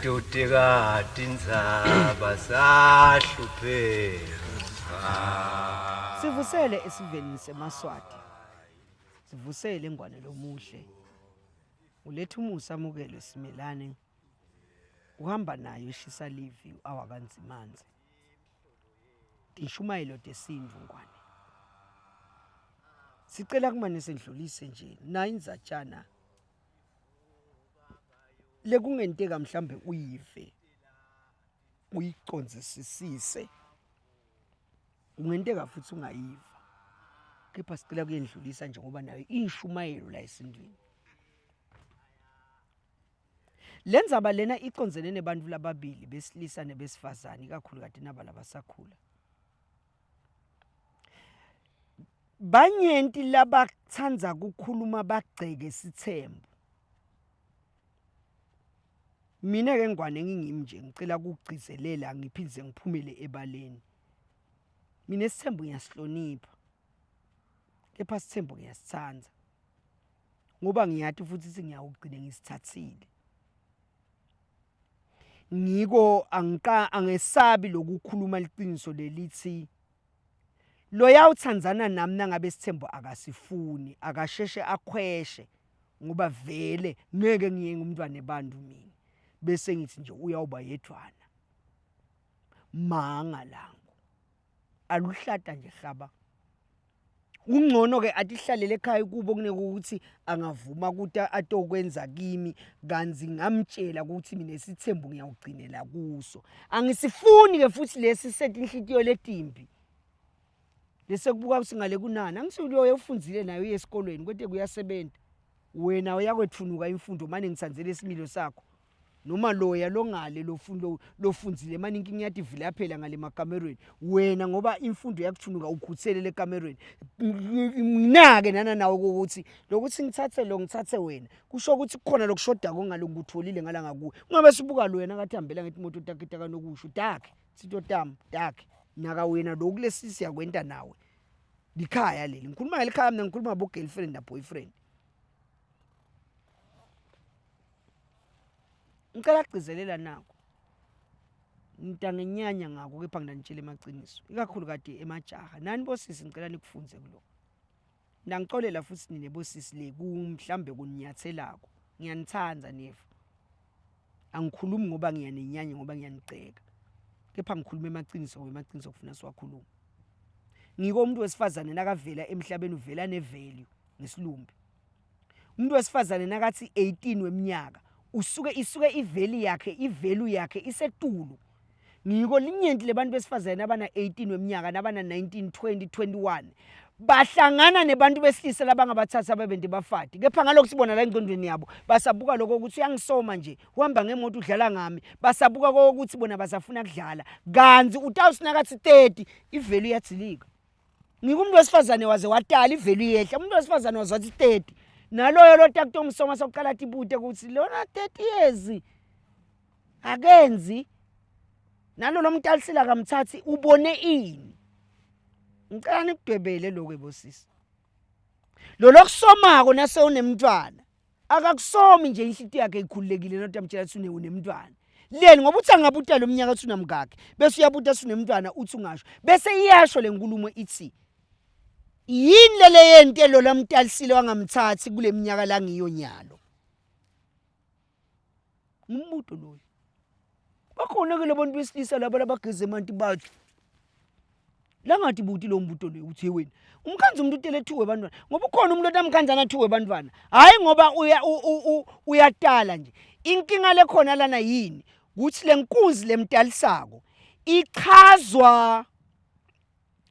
Idodekade indzaba sahlupheka. Sivusele esiveni seMaswati. Sivusele ingwane lomuhle. Uletha umusa amukelo simelane. Uhamba nayo ishisa livi awakanzimanzi. Tishumayelo tesindvu ngwane. Sicela kumane sendlulise nje na inzatshana. Lekungenteka mhlambe uyive. Uyicondzisise. Ungenteka futhi ungayiva. Kepha sicela kuyendlulisa nje ngoba nayo ishumayelo la esindweni. Lenzaba lena icondzene nebantu lababili besilisa nebesifazane kakhulu kade nabala basakhula. Banyenti labatsandza kukhuluma bagceke sithembu. Mina ke ngwane ngingimi nje ngicela ukugcizelela ngiphindze ngiphumele ebaleni. Mina isithembu ngiyasihlonipha. Kepha sithembu ngiyasithandza. Ngoba ngiyathi futhi singiyawugcina ngisithathile. Ngiko angesabi lokukhuluma liqiniso lelithi lo yawuthandzana nami nangabe sithembu akasifuni akasheshe akhweshe ngoba vele ngeke ngiye ngumntwana ebantu mina bese ngithi nje uyawuba yedwana manga langu aluhlata nje hlaba ungcono ke atihlalele ekhaya kubo kuneke ukuthi angavuma ukuthi atokwenza kimi kanzi ngamtshela ukuthi mina isithembu ngiyawugcinela kuso angisifuni ke futhi lesi sethi inhlitiyo letimbi bese kubuka usingale kunana angisuloyo ufundzile nayo yesikolweni kodwa kuyasebenza wena uyakwethunuka imfundo manje ngitsandzele isimilo sakho noma loya longale lofundzile manje inkingi yathi vile phela ngale makamerweni wena ngoba imfundo yakuthunuka ukhutsele le kamerweni nginake nana nawe ukuthi lokuthi ngithathe lo ngithathe wena kusho ukuthi kukhona lokushoda ngalo ngikutholile ngala ngakuwe ungabe sibuka lo yena ngathi hambela ngethi imoto takita kanokusho dakhe sito tam dakhe naka wena lokulesi siyakwenta nawe likhaya leli ngikhuluma ngelikhaya mina ngikhuluma ngabo girlfriend na boyfriend ngicela gcizelela nako ngitangenyanya ngako kepha nginanitshela emaqiniso ikakhulu kade emajaha nani bosisi ngicela nikufunze kulo nangixolela futhi nine bosisi le kumhlambe kuninyathelako ngiyanithandza nefu angikhulumi ngoba ngiyanenyanya ngoba ngiyaniceka kepha ngikhuluma emaqiniso ngoba emaqiniso kufuna siwakhuluma ngiko umuntu wesifazane nakavela emhlabeni uvela nevalue ngesilumbi umuntu wesifazane nakathi 18 weminyaka isuke ivalue yakhe isetulu ngiko linyenti lebantu besifazane abana 18 weminyaka nabana 19 20 21 bahlangana nebantu besilisa labangabathatha abebende bafati kepha ngalokho sibona la engqondweni yabo basabuka lokho ukuthi uyangisoma nje uhamba ngemoto udlala ngami basabuka ukuthi bona basafuna kudlala kanzi utawusinakathi 30 ivalue yathilika ngiko umuntu wesifazane waze watala ivalue yehla umuntu wesifazane waze wathi 30 naloyo lo takuto umsoma sokuqala tibute ukuthi lona 30 years akenzi nalo mntalisela kamthathi ubone ini ngicela nikudwebele lokho ebosisi lo lokusomako nase unemntwana akakusomi nje inhlitiyo yakhe ikhululekile nothi amtshela ukuthi unemntwana leli ngoba uthi angabuta lo mnyaka uthi unamgaki bese uyabuta usunemntwana uthi ungasho bese iyasho lenkulumo ithi yini lele yentelo lamtalisile wangamthathi kule minyaka la ngiyonyalo umbuto loyo bakhona ke labantu besilisa laba labageze emanti bathi langathi buti lo mbuto lo uthi wena umkhanzi umuntu utele thuwe bantwana ngoba ukhona umuntu otamkhanzana thuwe bantwana hayi ngoba uyatala nje inkinga lekhona lana yini ukuthi lenkunzi lemtalisako ichazwa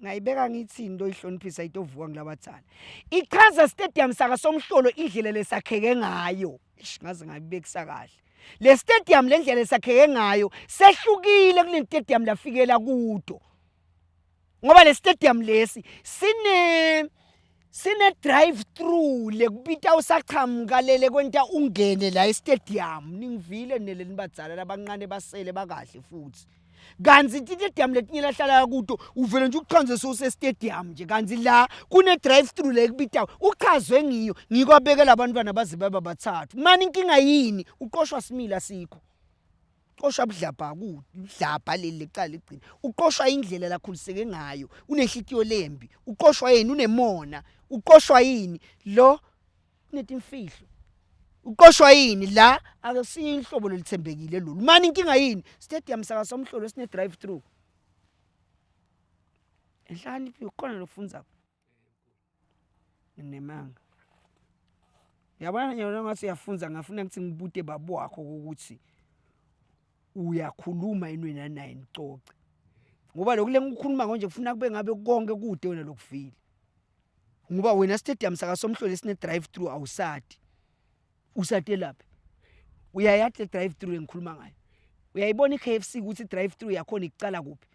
ngayibeka ngithi into ihloniphisa itovuka ngilabathana ichaza stadium saka somhlolo indlela lesakheke ngayo ngaze ngayibekisa kahle le stadium lendlela lesakheke ngayo sehlukile kule stadium lafikela kudo ngoba le stadium lesi sine drive through lekubita usaqhamuka lele kwenta ungene la e-stadium ningivile nele nibadzala labancane basele bakahle futhi kanzi i-stadium letinye lahlala kudo uvele nje ukuqhanze sose-stadium nje kanzi la kune drive through lekubita uchazwe ngiyo ngikwabekela abantwana baze baba bathathu mani inkinga yini uqoshwa simila sikho uqoshwa budlabha kudlabha leli lecala ligcina uqoshwa indlela lakhuliseke ngayo unehliziyo lembi uqoshwa yini unemona uqoshwa yini lo unetimfihlo uqoshwa yini la akusiyo inhlobo lolithembekile lolu manje inkinga yini stadium saka somhlolo sine drive through enhlani ukhona lofunza nemanga yabona yona ngathi uyafunza ngafuna ukuthi ngibute babo wakho ukuthi uyakhuluma inwe nanaye nicoce ngoba lokule ngikhuluma nje ufuna kube ngabe konke kude wena lokufile ngoba wena stadium saka somhlolo sine drive through awusati usate lapha uyayathi drive through engikhuluma ngayo uyayibona iKFC ukuthi drive through yakhona icala kuphi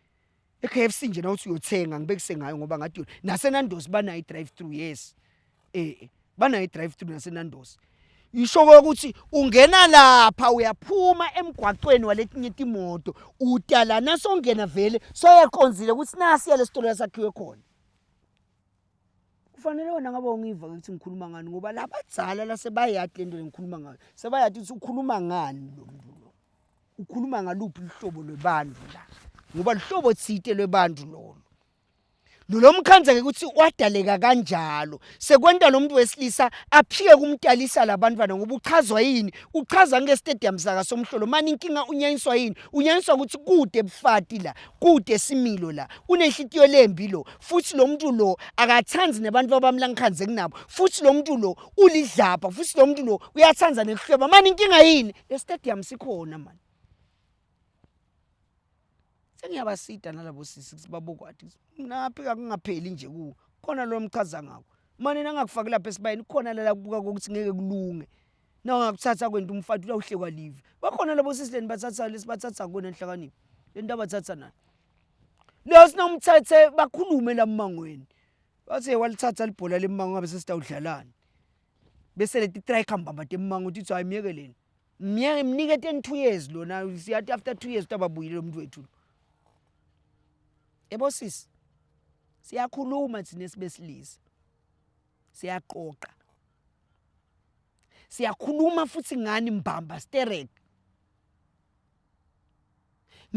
iKFC nje na uthi uyothenga ngibekise ngayo ngoba ngathi naseNando's banayo drive through yes banayo drive through naseNando's isho ukuthi ungena lapha uyaphuma emgwaqweni waletinye imoto utala nasongena vele soyaqonzile ukuthi nasi yale sitolo yasakhiwe khona kufanele wona ngabe ungiva ukuthi ngikhuluma ngani ngoba labadzala lasebayadi lento engikhuluma ngayo sebayadi ukuthi ukhuluma ngani lo muntu lo ukhuluma ngaluphi ihlobo lwebantu la ngoba lihlobo tsite lwebantu lo mkhanza ke ukuthi wadaleka kanjalo sekwenta lo muntu wesilisa aphike kumtalisa labantwana ngoba uchazwa yini uchaza ngestadium saka somhlolo manje inkinga unyanyiswa yini unyanyiswa ukuthi kude ebufati la kude similo la unehliziyo lembi lo futhi lo muntu lo akathanzi nabantu abamla ngikhanze kunabo futhi lo muntu lo ulidlapha futhi lo muntu lo uyathanza nekuhleba manje inkinga yini estadium sikhona manje ngiyabasida nalabo sisi sibabokwathi naphika kungapheli nje khona lo mchaza ngako manje nangakufaki lapha esibayini khona la kubuka ukuthi ngeke kulunge nawungakuthatha kwento umfati uyawuhlekwa live bakhona labo sisi leni bathatha lesibathatha kona enhlakaniphi lento abathatha nani lo sinomthethe bakhulume lamangweni bathi walithatha libhola lemango ngabe sesitawudlalana bese leti striker mbamba temango uthi hayi miyekeleni mnike 2 years lona siyathi after 2 years utababuyile lo muntu wethu ebosisi siyakhuluma thina sibesilisa siyaqoqa siyakhuluma futhi ngani mbamba sterek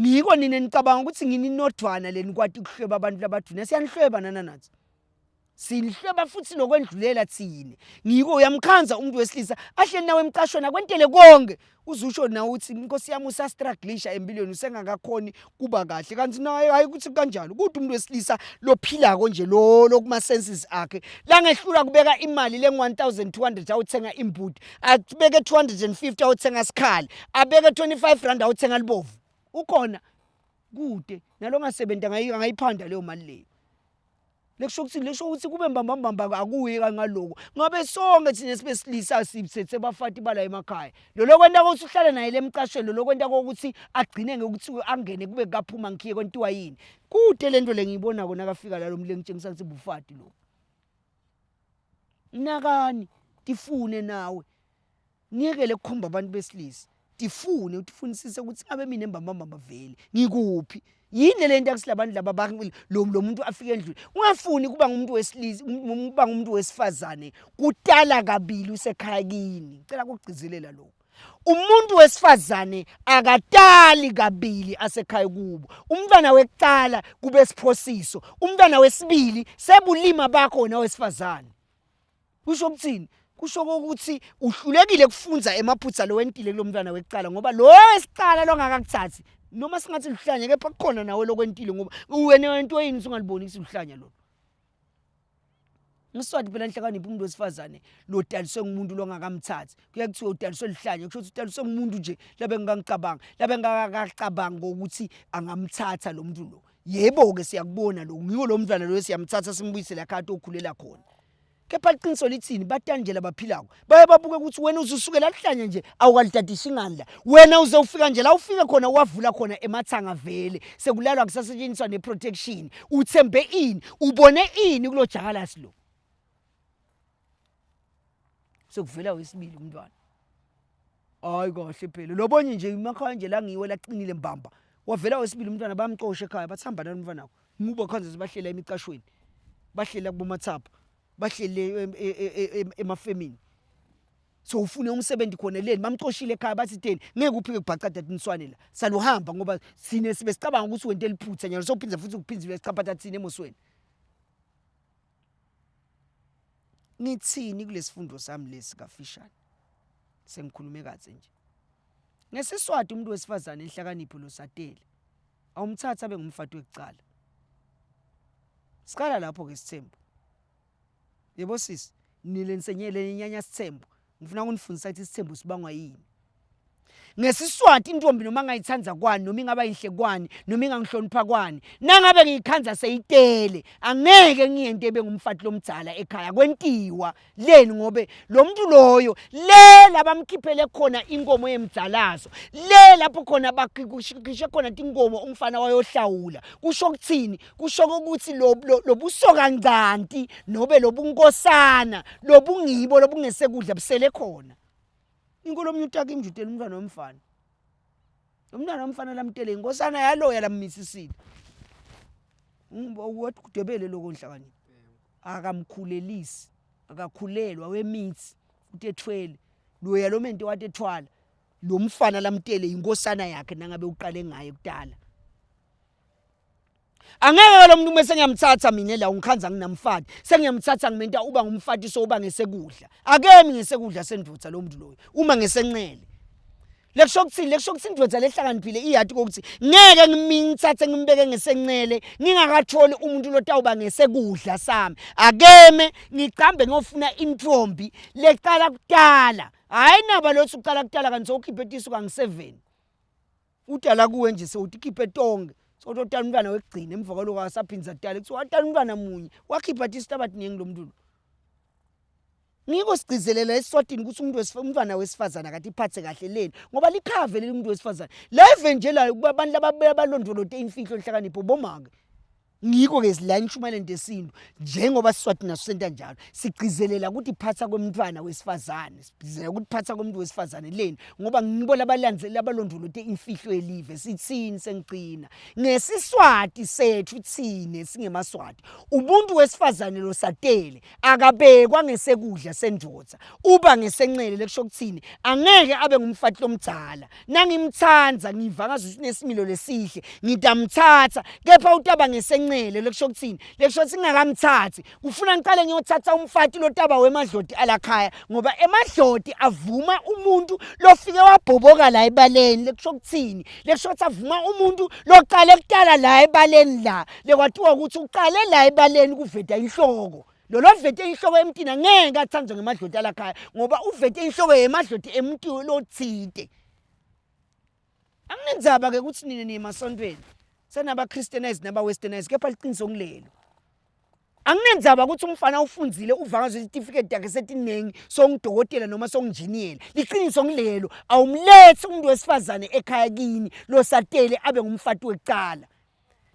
ngiko nina nicabanga ukuthi ngini nodwana leni kwathi ukuhleba abantu labaduna siyanihleba nathi sinihleba futhi lokwendlulela thini ngiko uyamkhanza umuntu wesilisa ahle nawe emcashweni akwentele konke uzusho na uthi inkosi yami usastrugglisha empilweni usengakakhoni kuba kahle kanti naye hayi ukuthi kanjalo kuthi umuntu wesilisa lophila konje lokuma senses akhe la ngehlula kubeka imali le1200 awuthenga imbuti abeke 250 awuthenga sikhali abeke 25 rand awuthenga libovu ukhona kude nalongasebenza ngayiphanda leyo mali leyo lekusho ukuthi kube mbamba akuyi kangaloko ngabe sonke thina sibesilisa sibethe bafati bala emakhaya lo kwenta ukuthi uhlale naye lemcashweni lo kwenta ukuthi agcine ngokuthi angene kube kaphuma ngikhiye kwentiwa yini kude lento lengiyibona kona kafika la lo muntu lengitshengisa ukuthi bufati lo nakani tifune nawe niyekele ukukhomba abantu besilisa tifune utifunisise ukuthi ngabe mina embamba vele ngikuphi yini lento akusilabantu laba lo muntu afike endlini ungafuni kuba ngumuntu wesilisa kuba ngumuntu wesifazane kutala kabili usekhaya kini ngicela ukugcizelela lokho umuntu wesifazane akatali kabili asekhaya kubo umntwana wekucala kube siphosiso umntwana wesibili sebulima bakho na wesifazane kusho ukuthini kusho ukuthi uhlulekile kufunza emaphutsa lo wentile kulomntwana wekucala ngoba lo wesicala lo ngakakuthathi noma singathi lihlanye kepha kukhona nawe lokwentile ngoba wena wento yini ungalibonisi lihlanya lo ngiswathi phela enhlakaniphi umuntu wesifazane lo daliswe ngumuntu lo ngakamthathi kuyakuthiwa udaliswe lihlanye kusho ukuthi udaliswe ngumuntu nje labe ngangicabanga labe ngakacabanga ukuthi angamthatha lo muntu lo yebo ke siyakubona lo ngiko lo mntwana lo siyamthatha simbuyisela ekhaya okhulela khona kepha liqiniso lithini batani nje labaphilako baye babuke ukuthi wena uzusukela lihlanye nje awukalitatisa ingandla wena uze ufika nje la ufike khona wavula khona emathanga vele sekulalwa kusasetshenziswa neprotection uthembe ini ubone ini kulo jakalasi lo sekuvela wesibili umntwana hayi kahle phela lobonye nje imakhaya nje la ngiwe laqinile mbamba wavela wesibili umntwana bamxosha ekhaya bathamba nomntwana wakho ngubo khanze sibahlela emicashweni bahlela kubomathapha bahlele emafemini so ufune umsebenzi khona leni bamxoshile ekhaya bathi theni ngeke uphike kubhacada tiniswane la saluhamba ngoba sine sibe sicabanga ukuthi wento eliphutha nyalo sophinza futhi ukuphinzile sichaphatha thina emosweni. Ngithini kulesifundo sami lesi kaFishane sengikhulume kaze nje ngesiswati umuntu wesifazane enhlakanipho loSatele awumthatha abe ngumfati wekucala. Sikala lapho ke Sithembu. Yebo sisi nilensenyele inyanya Sithembu ngifuna ukunifundisa ukuthi Sithembu sibangwa yini. Ngesiswati intombi noma ngayithanza kwani noma ingaba inhle kwani noma ingangihlonipha kwani nangabe ngikhanza seyitele angeke ngiyente ebengumfati lomdzala ekhaya kwentiwa leni ngobe lo muntu loyo le labamkhiphele khona inkomo yemdzalazo le lapho khona bakhishe khona tinkomo umfana wayohlawula kusho ukuthini kusho ukuthi lobusoka ncanti nobe lobunkosana lobungibo lobungesekudla busele khona. Inkolo umnyutaka imjutela umntwana womfana. Umntwana womfana lamtele inkosana yaloya lammisisile. Wathi kudebele lokho nhlakanipho. Akamkhulelisi, akakhulelwa wemithi uthi ethwele. Loya lo mente wathi ethwala. Lo mfana lamtele inkosana yakhe nangabe uqale ngaye kudala. Angeke lo muntu mase ngiyamthatha mina la ungikhanza nginamfati sengiyamthatha ngimenta uba ngumfati so uba ngesekudla akemi ngesekudla sendvodza lo muntu loyo uma ngesenqele lekusho ukuthi indvodza lehlakaniphile iyathi ukuthi ngeke ngimthathe ngimbeke ngesenqele ngingakatholi umuntu lotawuba ngesekudla sami akeme ngicambe ngiyofuna intombi leqala kudala hayi naba lothi uqala kudala kanti sokhiphe tisu kangi7 udala kuwe nje sewutikhiphe tonke sototala umntwana wekugcina emva kwaloko asaphinza dala kuthi watala umntwana munye wakhipha isitabathi lo muntu lo. Ngiko sigcizelela esiswatini ukuthi umntwana wesifazana akathi iphathe kahle leni ngoba likhave leli umuntu wesifazana live nje la kuba abantu abalondolote imfihlo enhlakanipho bomake. Ngiko ke silani shumalente esintu njengoba siswathi naso senta njalo sigcizelela ukuthi iphatha kwemntwana wesifazane sigcizelela ukuthi iphatha komuntu wesifazane leni ngoba ngibona abalandzeli abalondolote imfihlo elive sithini sengigcina ngesiswati sethu thine singemaswati umuntu wesifazane loSatele akabekwa ngesekudla sendvodza uba ngesenqele lekusho ukuthini angeke abe ngumfati lomdzala nangimthanza ngivakaza ukuthi nesimilo lesihle ngidamthatha kepha utaba ngesenqele lekusho ukuthini lekusho ukuthi ngingakamthathi ufuna ngiqale ngiyothatha umfati lotaba wemadloti alakhaya ngoba emadloti avuma umuntu lofike wabhoboka la ebaleni lekusho ukuthini lekusho ukuthi avuma umuntu loqale kudala la ebaleni la lekwathiwa ukuthi uqale la ebaleni kuveta inhloko lo vete inhloko emntina ngeke athanzwe ngemadloti alakhaya ngoba uvete inhloko yemadloti emuntu lothide. Anginenzaba ke ukuthi nini nimasontweni senaba Christianize naba Westernized kepha liqiniso ngilelo. Anginenzaba ukuthi umfana ufundzile uvakaza certificate yakhe setinengi songidokotela noma songinjiniyela. Liqiniso ngilelo awumlethi umuntu wesifazane ekhaya kini loSatele abe ngumfati wekuqala.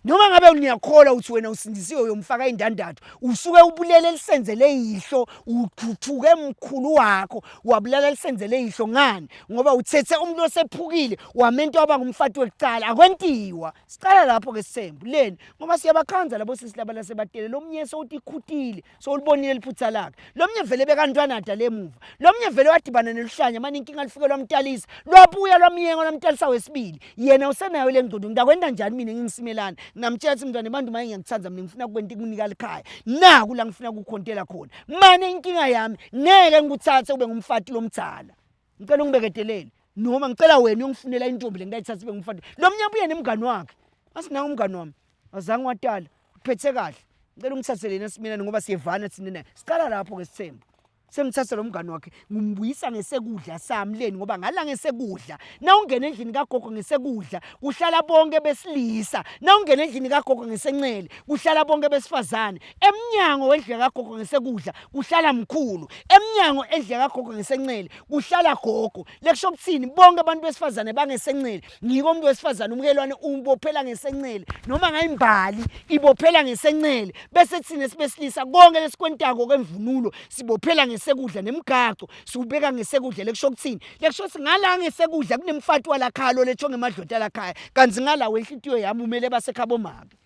Noma ngabe ngiyakholwa ukuthi wena usindisiwe uyomfaka indandathu usuke ubulele lisenzele ihlo uthuthuke emkhulu wakho wabulala lisenzele ihlo ngani ngoba uthethe umuntu osephukile wamento waba ngumfati wekuqala akwentiwa siqala lapho ke Sithembu leni ngoba siyabakhanza labo sisi laba lasebatele lomnyeso uthi ikhutile so ulibonile liphutha lakhe lomnye vele bekantwanada lemuva lomnye vele wadibana neluhlanya manje inkinga lifike lomtalisa lwabuya lwamiyengo lomtalisa wesibili yena usenayo lengqondo ngidakwenda njani mina ngingisimelana namtshela ukuthi mntwana bantu manje ngiyangithanza mina ngifuna kwenta ukunika likhaya naku la ngifuna ukukhontela khona manje inkinga yami ngeke ngikuthathe ube ngumfati lomdzala ngicela ungibekedelele noma ngicela wena ungifunela intombi lengayithatha ube ngumfati lomnye ubuye nemngani wakhe asinawo umngani wami azange watala uphethe kahle ngicela ungithathele nasimina ngoba siyevana thina naye siqala lapho ke Sithembu sengithatha lo mngani wakhe ngimbuyisa ngesekudla sami leni ngoba ngala ngesekudla na ungena endlini kagogo ngesekudla kuhlala bonke besilisa na ungena endlini kagogo ngesenqele kuhlala bonke besifazane eminyango wendlu kagogo ngesekudla kuhlala mkhulu eminyango endlu kagogo ngesenqele kuhlala gogo lekusho ukuthini bonke abantu besifazane bangesenqele ngiko umuntu wesifazane umkelwane umbophela ngesenqele noma ngayimbali ibophela ngesenqele bese thina sibesilisa konke lesikwentako kwemvunulo sibophela ngesekudla nemigaqo siubeka ngesekudla lekusho ukuthini lekusho ukuthi ngala ngesekudla kunemfati walakhalo letho ngemadloti alakhaya kanzi ngala wenhlitiyo yami umele basekhabo maki.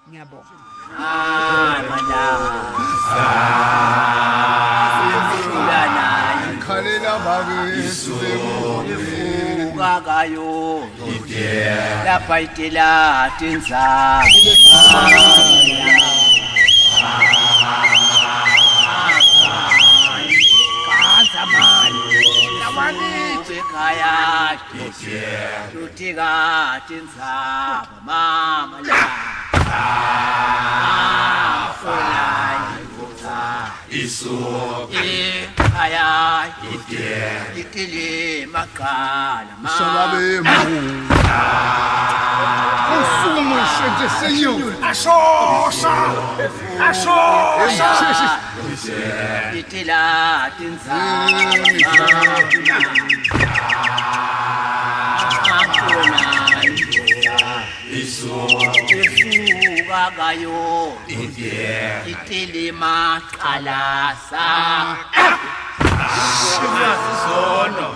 Ngiyabonga. Manja. khalela bakithi Kakayo lapha itela tinza kanza mali lawanithi ekhaya tutika tinza mama la Isu ekhaya itile maqala shababe mu usumo nje senyo ashosha itila tinzama Isu kakayo itile maqala sa Sono.